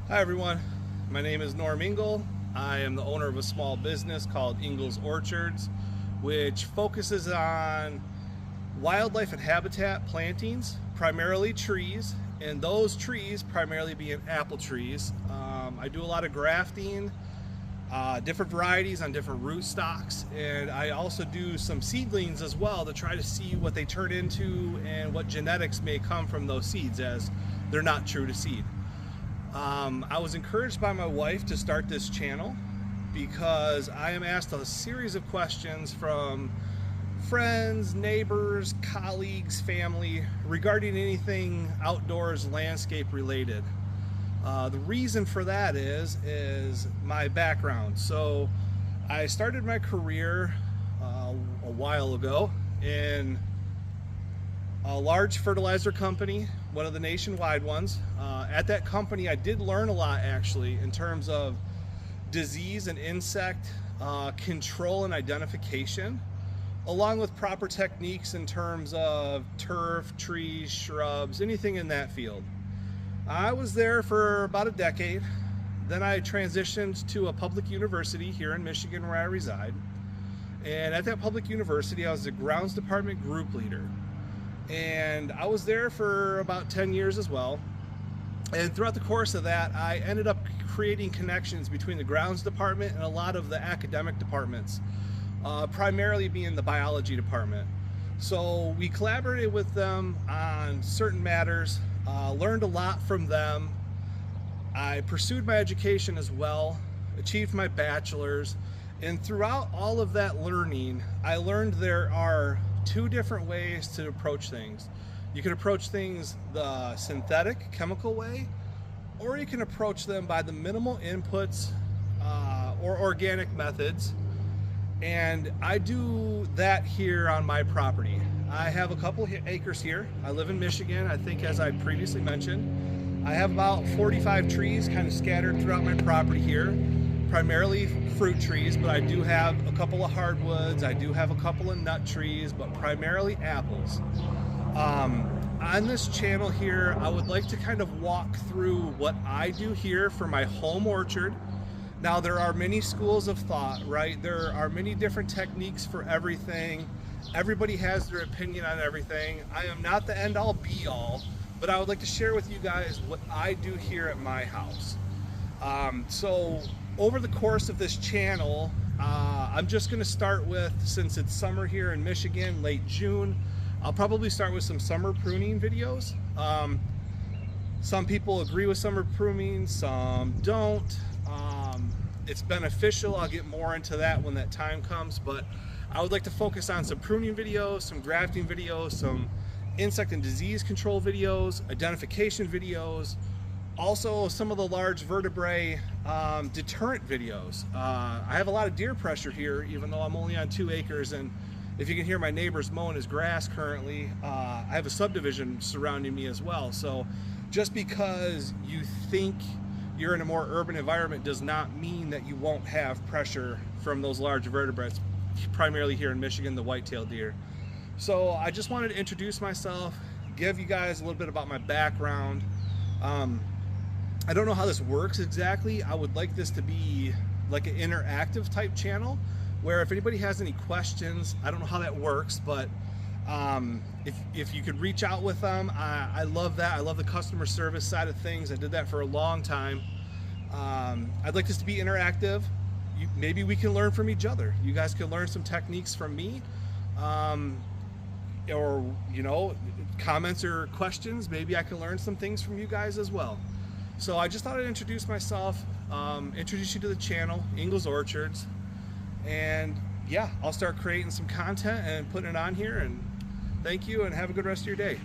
Hi everyone, my name is Norm Engel. I am the owner of a small business called Engel's Orchards, which focuses on wildlife and habitat plantings, primarily trees, and those trees primarily being apple trees. I do a lot of grafting, different varieties on different root stocks, and I also do some seedlings as well to try to see what they turn into and what genetics may come from those seeds, as they're not true to seed. I was encouraged by my wife to start this channel because I am asked a series of questions from friends, neighbors, colleagues, family regarding anything outdoors landscape related. The reason for that is my background. So I started my career a while ago in a large fertilizer company, one of the nationwide ones. At that company, I did learn a lot actually in terms of disease and insect control and identification, along with proper techniques in terms of turf, trees, shrubs, anything in that field. I was there for about a decade. Then I transitioned to a public university here in Michigan where I reside. And at that public university, I was the grounds department group leader. And I was there for about 10 years as well. And throughout the course of that, I ended up creating connections between the grounds department and a lot of the academic departments, primarily being the biology department. So we collaborated with them on certain matters, learned a lot from them. I pursued my education as well, achieved my bachelor's, and throughout all of that learning, I learned there are two different ways to approach things. You can approach things the synthetic, chemical way, or you can approach them by the minimal inputs or organic methods. And I do that here on my property. I have a couple acres here. I live in Michigan, I think, as I previously mentioned. I have about 45 trees kind of scattered throughout my property here, primarily fruit trees, but I do have a couple of hardwoods. I do have a couple of nut trees, but primarily apples. On this channel here, I would like to kind of walk through what I do here for my home orchard. Now, there are many schools of thought, right? There are many different techniques for everything. Everybody has their opinion on everything. I am not the end all be all, but I would like to share with you guys what I do here at my house. So over the course of this channel, I'm just going to start with, since it's summer here in Michigan, late June, I'll probably start with some summer pruning videos. Some people agree with summer pruning, some don't. It's beneficial. I'll get more into that when that time comes, but I would like to focus on some pruning videos, some grafting videos, some insect and disease control videos, identification videos, also some of the large vertebrae deterrent videos. I have a lot of deer pressure here, even though I'm only on 2 acres, and if you can hear my neighbor's mowing his grass currently, I have a subdivision surrounding me as well. So just because you think you're in a more urban environment does not mean that you won't have pressure from those large vertebrates, primarily here in Michigan, the white-tailed deer. So I just wanted to introduce myself, give you guys a little bit about my background. I don't know how this works exactly. I would like this to be like an interactive type channel where if anybody has any questions, I don't know how that works, but if you could reach out with them, I love that. I love the customer service side of things. I did that for a long time. I'd like this to be interactive. Maybe we can learn from each other. You guys can learn some techniques from me, or comments or questions. Maybe I can learn some things from you guys as well. So I just thought I'd introduce myself, introduce you to the channel, Engel's Orchards, and yeah, I'll start creating some content and putting it on here. And thank you, and have a good rest of your day.